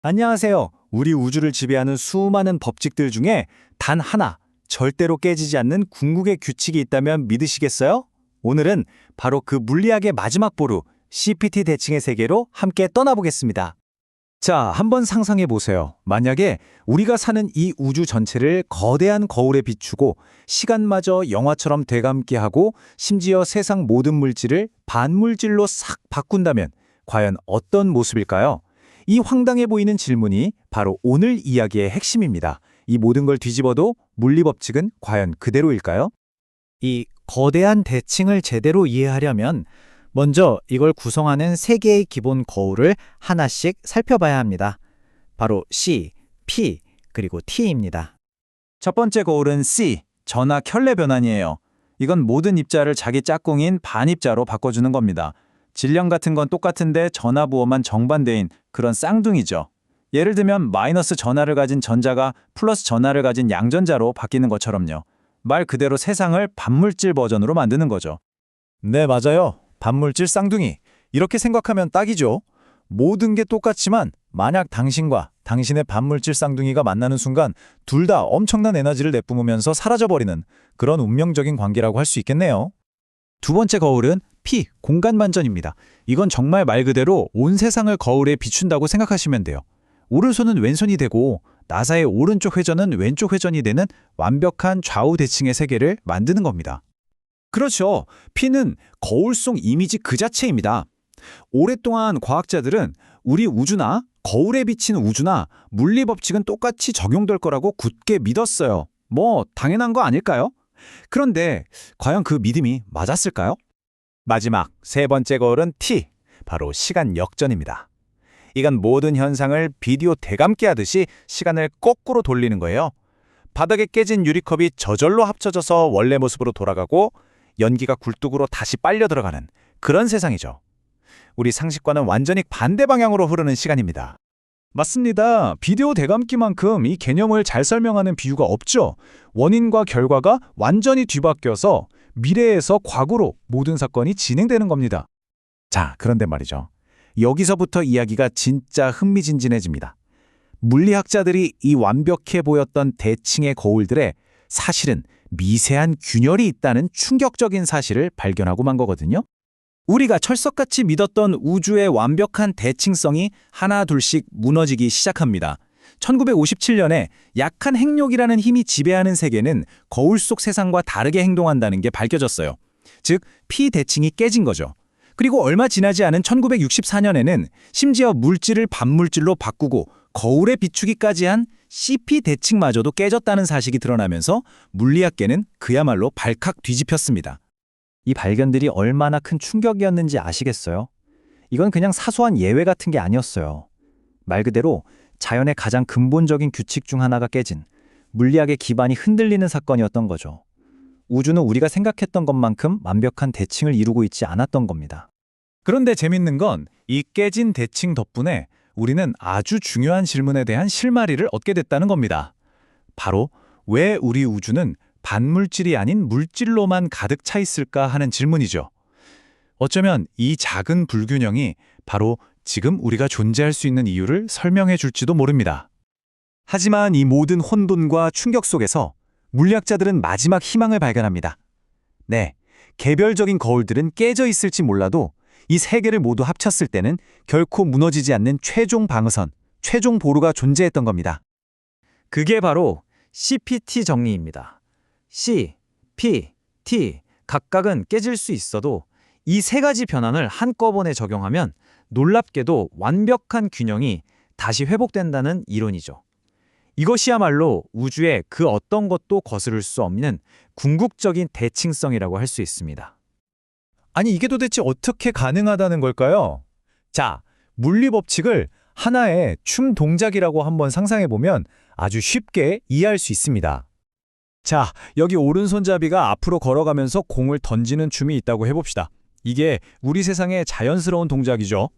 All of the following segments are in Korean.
안녕하세요. 우리 우주를 지배하는 수많은 법칙들 중에 단 하나, 절대로 깨지지 않는 궁극의 규칙이 있다면 믿으시겠어요? 오늘은 바로 그 물리학의 마지막 보루, CPT 대칭의 세계로 함께 떠나보겠습니다. 자, 한번 상상해 보세요. 만약에 우리가 사는 이 우주 전체를 거대한 거울에 비추고 시간마저 영화처럼 되감게 하고 심지어 세상 모든 물질을 반물질로 싹 바꾼다면 과연 어떤 모습일까요? 이 황당해 보이는 질문이 바로 오늘 이야기의 핵심입니다. 이 모든 걸 뒤집어도 물리 법칙은 과연 그대로일까요? 이 거대한 대칭을 제대로 이해하려면 먼저 이걸 구성하는 세 개의 기본 거울을 하나씩 살펴봐야 합니다. 바로 C, P, 그리고 T입니다. 첫 번째 거울은 C, 전하 켤레 변환이에요. 이건 모든 입자를 자기 짝꿍인 반입자로 바꿔주는 겁니다. 질량 같은 건 똑같은데 전하 부호만 정반대인 그런 쌍둥이죠. 예를 들면 마이너스 전하를 가진 전자가 플러스 전하를 가진 양전자로 바뀌는 것처럼요. 말 그대로 세상을 반물질 버전으로 만드는 거죠. 네, 맞아요. 반물질 쌍둥이. 이렇게 생각하면 딱이죠. 모든 게 똑같지만 만약 당신과 당신의 반물질 쌍둥이가 만나는 순간 둘 다 엄청난 에너지를 내뿜으면서 사라져버리는 그런 운명적인 관계라고 할 수 있겠네요. 두 번째 거울은 P, 공간반전입니다. 이건 정말 말 그대로 온 세상을 거울에 비춘다고 생각하시면 돼요. 오른손은 왼손이 되고 나사의 오른쪽 회전은 왼쪽 회전이 되는 완벽한 좌우 대칭의 세계를 만드는 겁니다. 그렇죠. P는 거울 속 이미지 그 자체입니다. 오랫동안 과학자들은 우리 우주나 거울에 비친 우주나 물리 법칙은 똑같이 적용될 거라고 굳게 믿었어요. 뭐 당연한 거 아닐까요? 그런데 과연 그 믿음이 맞았을까요? 마지막 세 번째 거울은 T, 바로 시간 역전입니다. 이건 모든 현상을 비디오 대감게 하듯이 시간을 거꾸로 돌리는 거예요. 바닥에 깨진 유리컵이 저절로 합쳐져서 원래 모습으로 돌아가고 연기가 굴뚝으로 다시 빨려 들어가는 그런 세상이죠. 우리 상식과는 완전히 반대 방향으로 흐르는 시간입니다. 맞습니다. 비디오 대감기만큼 이 개념을 잘 설명하는 비유가 없죠. 원인과 결과가 완전히 뒤바뀌어서 미래에서 과거로 모든 사건이 진행되는 겁니다. 자, 그런데 말이죠. 여기서부터 이야기가 진짜 흥미진진해집니다. 물리학자들이 이 완벽해 보였던 대칭의 거울들에 사실은 미세한 균열이 있다는 충격적인 사실을 발견하고 만 거거든요. 우리가 철석같이 믿었던 우주의 완벽한 대칭성이 하나둘씩 무너지기 시작합니다. 1957년에 약한 핵력이라는 힘이 지배하는 세계는 거울 속 세상과 다르게 행동한다는 게 밝혀졌어요. 즉, P-대칭이 깨진 거죠. 그리고 얼마 지나지 않은 1964년에는 심지어 물질을 반물질로 바꾸고 거울에 비추기까지 한 CP-대칭마저도 깨졌다는 사실이 드러나면서 물리학계는 그야말로 발칵 뒤집혔습니다. 이 발견들이 얼마나 큰 충격이었는지 아시겠어요? 이건 그냥 사소한 예외 같은 게 아니었어요. 말 그대로 자연의 가장 근본적인 규칙 중 하나가 깨진, 물리학의 기반이 흔들리는 사건이었던 거죠. 우주는 우리가 생각했던 것만큼 완벽한 대칭을 이루고 있지 않았던 겁니다. 그런데 재밌는 건 이 깨진 대칭 덕분에 우리는 아주 중요한 질문에 대한 실마리를 얻게 됐다는 겁니다. 바로 왜 우리 우주는 반물질이 아닌 물질로만 가득 차 있을까 하는 질문이죠. 어쩌면 이 작은 불균형이 바로 지금 우리가 존재할 수 있는 이유를 설명해 줄지도 모릅니다. 하지만 이 모든 혼돈과 충격 속에서 물리학자들은 마지막 희망을 발견합니다. 네, 개별적인 거울들은 깨져 있을지 몰라도 이 세 개를 모두 합쳤을 때는 결코 무너지지 않는 최종 방어선, 최종 보루가 존재했던 겁니다. 그게 바로 CPT 정리입니다. C, P, T 각각은 깨질 수 있어도 이 세 가지 변환을 한꺼번에 적용하면 놀랍게도 완벽한 균형이 다시 회복된다는 이론이죠. 이것이야말로 우주의 그 어떤 것도 거스를 수 없는 궁극적인 대칭성이라고 할 수 있습니다. 아니, 이게 도대체 어떻게 가능하다는 걸까요? 자, 물리 법칙을 하나의 춤 동작이라고 한번 상상해보면 아주 쉽게 이해할 수 있습니다. 자, 여기 오른손잡이가 앞으로 걸어가면서 공을 던지는 춤이 있다고 해봅시다. 이게 우리 세상의 자연스러운 동작이죠.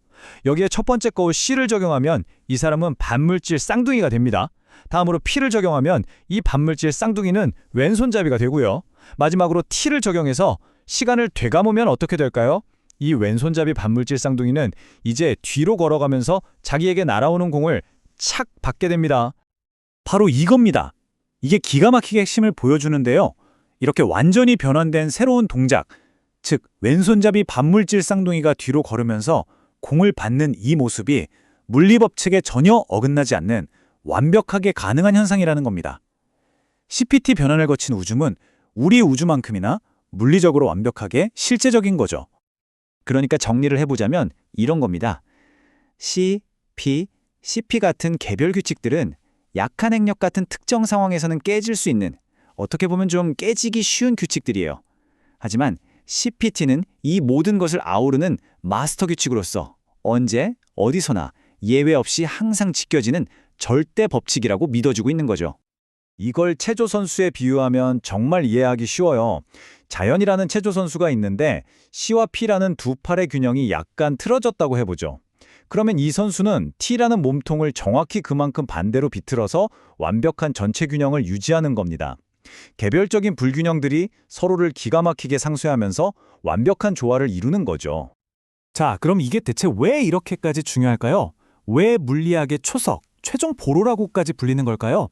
여기에 첫 번째 거울 C를 적용하면 이 사람은 반물질 쌍둥이가 됩니다. 다음으로 P를 적용하면 이 반물질 쌍둥이는 왼손잡이가 되고요. 마지막으로 T를 적용해서 시간을 되감으면 어떻게 될까요? 이 왼손잡이 반물질 쌍둥이는 이제 뒤로 걸어가면서 자기에게 날아오는 공을 착 받게 됩니다. 바로 이겁니다. 이게 기가 막히게 핵심을 보여주는데요. 이렇게 완전히 변환된 새로운 동작, 즉 왼손잡이 반물질 쌍둥이가 뒤로 걸으면서 공을 받는 이 모습이 물리법칙에 전혀 어긋나지 않는 완벽하게 가능한 현상이라는 겁니다. CPT 변환을 거친 우줌은 우리 우주만큼이나 물리적으로 완벽하게 실제적인 거죠. 그러니까 정리를 해보자면 이런 겁니다. C, P, CP 같은 개별 규칙들은 약한 행력 같은 특정 상황에서는 깨질 수 있는, 어떻게 보면 좀 깨지기 쉬운 규칙들이에요. 하지만 CPT는 이 모든 것을 아우르는 마스터 규칙으로서 언제, 어디서나 예외 없이 항상 지켜지는 절대 법칙이라고 믿어주고 있는 거죠. 이걸 체조 선수에 비유하면 정말 이해하기 쉬워요. 자연이라는 체조 선수가 있는데 C와 P라는 두 팔의 균형이 약간 틀어졌다고 해보죠. 그러면 이 선수는 T라는 몸통을 정확히 그만큼 반대로 비틀어서 완벽한 전체 균형을 유지하는 겁니다. 개별적인 불균형들이 서로를 기가 막히게 상쇄하면서 완벽한 조화를 이루는 거죠. 자, 그럼 이게 대체 왜 이렇게까지 중요할까요? 왜 물리학의 초석, 최종 보루라고까지 불리는 걸까요?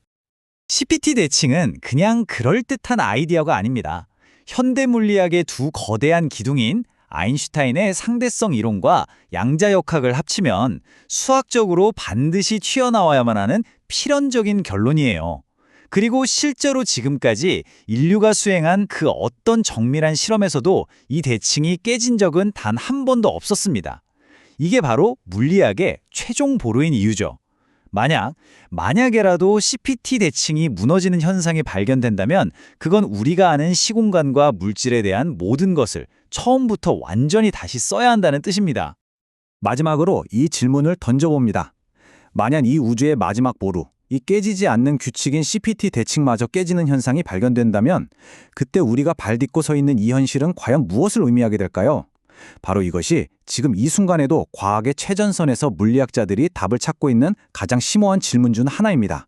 CPT 대칭은 그냥 그럴듯한 아이디어가 아닙니다. 현대 물리학의 두 거대한 기둥인 아인슈타인의 상대성 이론과 양자역학을 합치면 수학적으로 반드시 튀어나와야만 하는 필연적인 결론이에요. 그리고 실제로 지금까지 인류가 수행한 그 어떤 정밀한 실험에서도 이 대칭이 깨진 적은 단 한 번도 없었습니다. 이게 바로 물리학의 최종 보루인 이유죠. 만약에라도 CPT 대칭이 무너지는 현상이 발견된다면 그건 우리가 아는 시공간과 물질에 대한 모든 것을 처음부터 완전히 다시 써야 한다는 뜻입니다. 마지막으로 이 질문을 던져봅니다. 만약 이 우주의 마지막 보루, 이 깨지지 않는 규칙인 CPT 대칭마저 깨지는 현상이 발견된다면 그때 우리가 발딛고 서 있는 이 현실은 과연 무엇을 의미하게 될까요? 바로 이것이 지금 이 순간에도 과학의 최전선에서 물리학자들이 답을 찾고 있는 가장 심오한 질문 중 하나입니다.